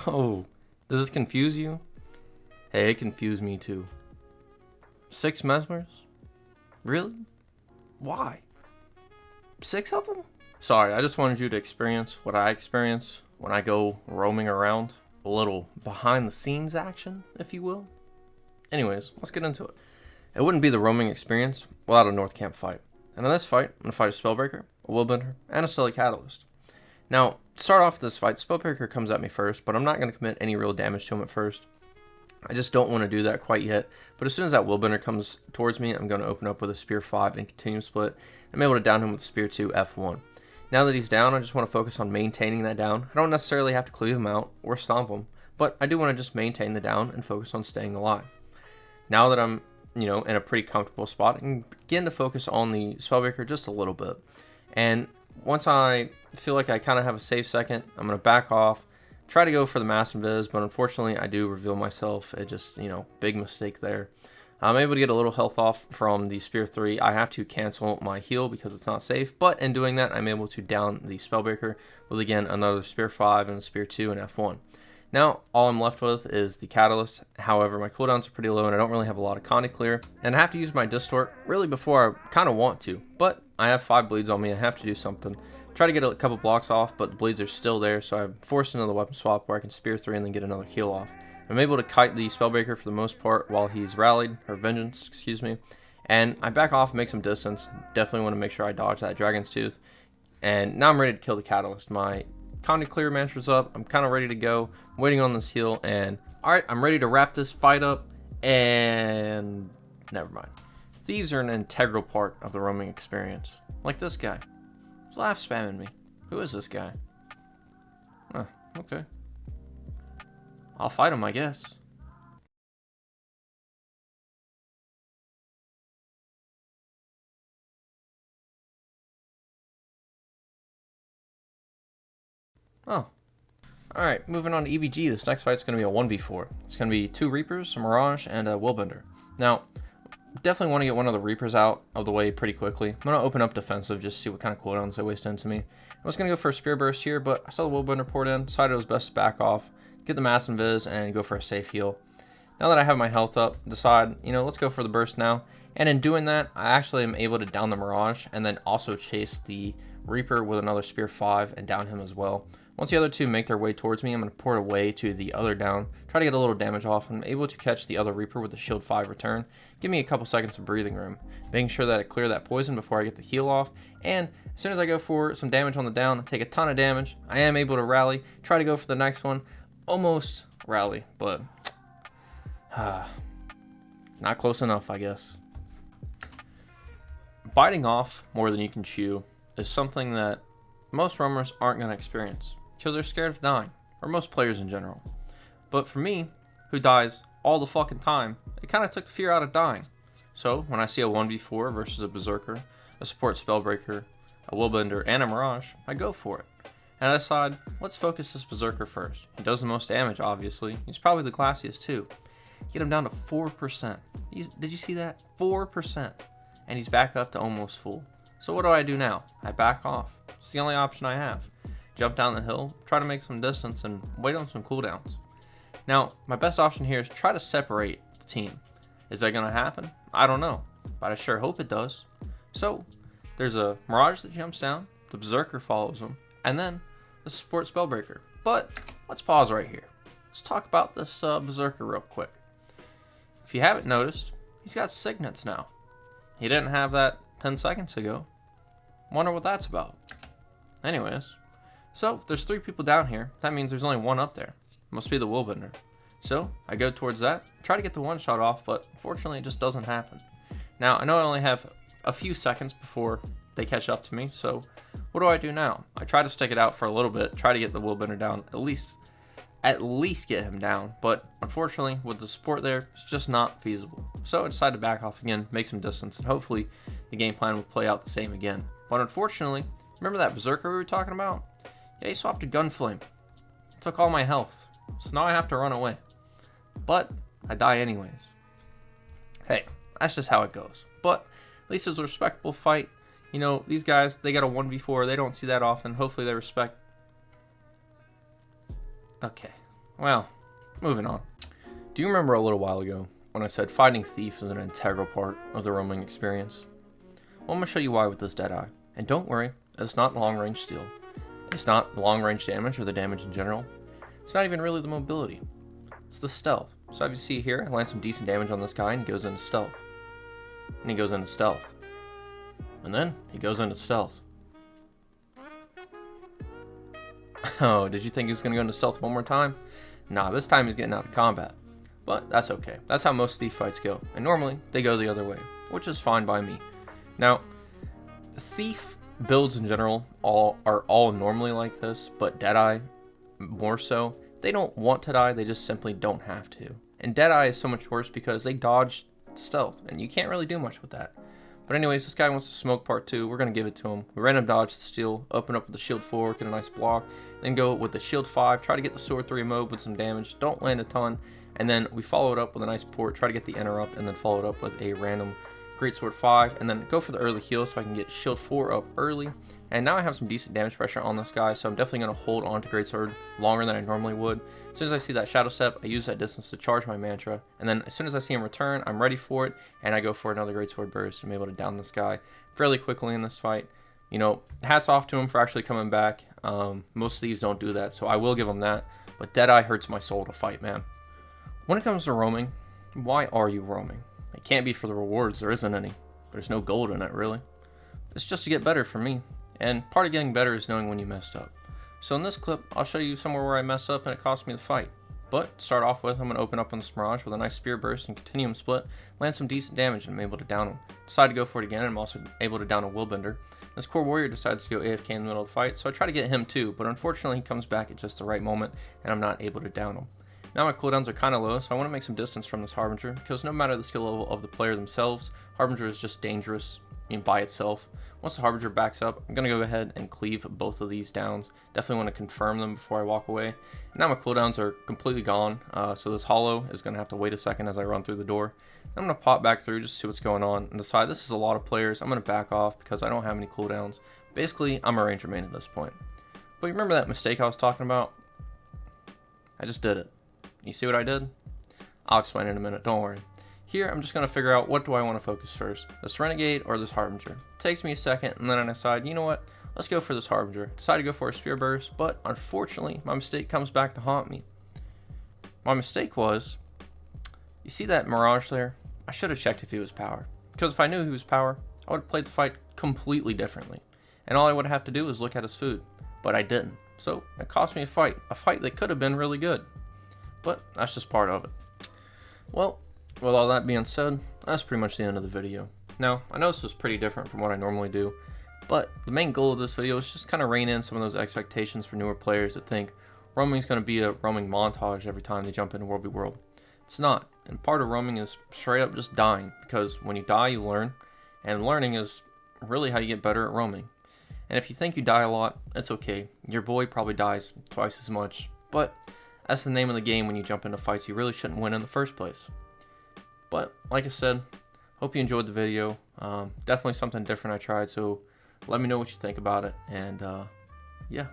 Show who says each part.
Speaker 1: Oh, does this confuse you? Hey, it confused me too. 6 Mesmers? Really? Why? 6 of them? Sorry, I just wanted you to experience what I experience when I go roaming around. A little behind the scenes action, if you will. Anyways, let's get into it. It wouldn't be the roaming experience without a North Camp fight. And in this fight, I'm going to fight a Spellbreaker, a Willbender, and a Silly Catalyst. Now, to start off this fight, Spellbreaker comes at me first, but I'm not going to commit any real damage to him at first. I just don't want to do that quite yet. But as soon as that Willbender comes towards me, I'm going to open up with a Spear 5 and Continuum Split. I'm able to down him with a Spear 2 F1. Now that he's down, I just want to focus on maintaining that down. I don't necessarily have to cleave him out or stomp him, but I do want to just maintain the down and focus on staying alive. Now that I'm, in a pretty comfortable spot, I can begin to focus on the Spellbreaker just a little bit. And once I feel like I kind of have a safe second, I'm going to back off, try to go for the Mass Invis, but unfortunately I do reveal myself. It just, big mistake there. I'm able to get a little health off from the Spear 3. I have to cancel my heal because it's not safe, but in doing that, I'm able to down the Spellbreaker with, again, another Spear 5 and a Spear 2 and F1. Now, all I'm left with is the Catalyst. However, my cooldowns are pretty low and I don't really have a lot of Conti clear, and I have to use my Distort really before I kind of want to, but I have 5 bleeds on me. I have to do something. Try to get a couple blocks off, but the bleeds are still there, so I'm forced into the weapon swap where I can Spear 3 and then get another heal off. I'm able to kite the Spellbreaker for the most part while he's rallied, or vengeance, excuse me, and I back off and make some distance. Definitely want to make sure I dodge that Dragon's Tooth, and now I'm ready to kill the Catalyst. My Conti clear mantra's up, I'm kind of ready to go, I'm waiting on this heal, and alright, I'm ready to wrap this fight up, and never mind. Thieves are an integral part of the roaming experience, like this guy. He's laugh spamming me. Who is this guy? Huh, okay. I'll fight him, I guess. Oh. Alright, moving on to EBG. This next fight's going to be a 1v4. It's going to be 2 Reapers, a Mirage, and a Willbender. Now, definitely want to get one of the Reapers out of the way pretty quickly. I'm going to open up defensive just to see what kind of cooldowns they waste into me. I was going to go for a Spear Burst here, but I saw the Willbender poured in, decided it was best to back off, get the Mass Invis, and go for a safe heal. Now that I have my health up, decide, let's go for the burst now. And in doing that, I actually am able to down the Mirage, and then also chase the Reaper with another Spear 5 and down him as well. Once the other two make their way towards me, I'm going to port away to the other down, try to get a little damage off. I'm able to catch the other Reaper with the Shield 5 return. Give me a couple seconds of breathing room, making sure that I clear that poison before I get the heal off. And as soon as I go for some damage on the down, I take a ton of damage. I am able to rally, try to go for the next one. Almost rally, but not close enough, I guess. Biting off more than you can chew is something that most roamers aren't going to experience because they're scared of dying, or most players in general. But for me, who dies all the fucking time, it kind of took the fear out of dying. So when I see a 1v4 versus a Berserker, a support Spellbreaker, a Willbender, and a Mirage, I go for it. And I decide, let's focus this Berserker first. He does the most damage, obviously. He's probably the classiest too. Get him down to 4%. Did you see that? 4%. And he's back up to almost full. So what do I do now? I back off. It's the only option I have. Jump down the hill, try to make some distance, and wait on some cooldowns. Now, my best option here is try to separate the team. Is that going to happen? I don't know, but I sure hope it does. So, there's a Mirage that jumps down, the Berserker follows him, and then the support Spellbreaker. But, let's pause right here. Let's talk about this Berserker real quick. If you haven't noticed, he's got signets now. He didn't have that 10 seconds ago. Wonder what that's about. Anyways, so there's 3 people down here. That means there's only 1 up there. Must be the Willbender. So I go towards that, try to get the 1 shot off, but unfortunately it just doesn't happen. Now I know I only have a few seconds before they catch up to me, so what do I do now? I try to stick it out for a little bit, try to get the Willbender down, at least get him down, but unfortunately with the support there, it's just not feasible. So I decided to back off again, make some distance, and hopefully the game plan will play out the same again. But unfortunately, remember that Berserker we were talking about? Yeah, he swapped to Gunflame. Took all my health, so now I have to run away. But I die anyways. Hey, that's just how it goes. But at least it was a respectable fight. These guys, they got a 1v4. They don't see that often. Hopefully they respect. Okay. Well, moving on. Do you remember a little while ago when I said fighting Thief is an integral part of the roaming experience? Well, I'm going to show you why with this Deadeye. And don't worry, it's not long-range steal. It's not long-range damage or the damage in general. It's not even really the mobility. It's the stealth. So as you see here, I land some decent damage on this guy and he goes into stealth. And he goes into stealth. And then he goes into stealth. Oh, did you think he was going to go into stealth one more time? Nah, this time he's getting out of combat. But that's okay. That's how most Thief fights go. And normally, they go the other way, which is fine by me. Now, Thief builds in general are all normally like this, but Deadeye more so. They don't want to die, they just simply don't have to. And Deadeye is so much worse because they dodge stealth, and you can't really do much with that. But anyways, this guy wants to smoke part 2. We're going to give it to him. We random dodge the steal, open up with the shield 4, get a nice block, then go with the shield 5, try to get the sword 3 mode with some damage, don't land a ton, and then we follow it up with a nice port, try to get the interrupt, and then follow it up with a random greatsword 5, and then go for the early heal so I can get shield 4 up early. And now I have some decent damage pressure on this guy, so I'm definitely going to hold on to greatsword longer than I normally would. As soon as I see that shadow step, I use that distance to charge my mantra, and then as soon as I see him return, I'm ready for it, and I go for another greatsword burst. I'm able to down this guy fairly quickly in this fight. You know, hats off to him for actually coming back. Most thieves don't do that, so I will give him that. But Deadeye hurts my soul to fight, man. When it comes to roaming, why are you roaming? It can't be for the rewards, there isn't any. There's no gold in it, really. It's just to get better for me. And part of getting better is knowing when you messed up. So in this clip, I'll show you somewhere where I mess up and it cost me the fight. But to start off with, I'm going to open up on this Mirage with a nice spear burst and continuum split, land some decent damage, and I'm able to down him. Decide to go for it again, and I'm also able to down a Willbender. This core warrior decides to go AFK in the middle of the fight, so I try to get him too, but unfortunately he comes back at just the right moment, and I'm not able to down him. Now my cooldowns are kind of low, so I want to make some distance from this Harbinger, because no matter the skill level of the player themselves, Harbinger is just dangerous by itself. Once the Harbinger backs up, I'm going to go ahead and cleave both of these downs. Definitely want to confirm them before I walk away. Now my cooldowns are completely gone, so this hollow is going to have to wait a second as I run through the door. I'm going to pop back through just to see what's going on and decide this is a lot of players. I'm going to back off because I don't have any cooldowns. Basically, I'm a ranger main at this point. But you remember that mistake I was talking about? I just did it. You see what I did? I'll explain in a minute, don't worry. Here, I'm just going to figure out what do I want to focus first, this Renegade or this Harbinger. It takes me a second, and then I decide, you know what, let's go for this Harbinger. Decide to go for a Spear Burst, but unfortunately, my mistake comes back to haunt me. My mistake was, you see that Mirage there? I should have checked if he was power. Because if I knew he was power, I would have played the fight completely differently. And all I would have to do is look at his food. But I didn't. So, it cost me a fight that could have been really good. But that's just part of it. Well, with all that being said, that's pretty much the end of the video. Now, I know this was pretty different from what I normally do, but the main goal of this video is just kind of rein in some of those expectations for newer players that think roaming is going to be a roaming montage every time they jump into World v World. It's not, and part of roaming is straight up just dying, because when you die you learn, and learning is really how you get better at roaming. And if you think you die a lot, it's okay. Your boy probably dies twice as much, but that's the name of the game when you jump into fights you really shouldn't win in the first place. But, like I said, hope you enjoyed the video. Definitely something different I tried, so let me know what you think about it. And, yeah.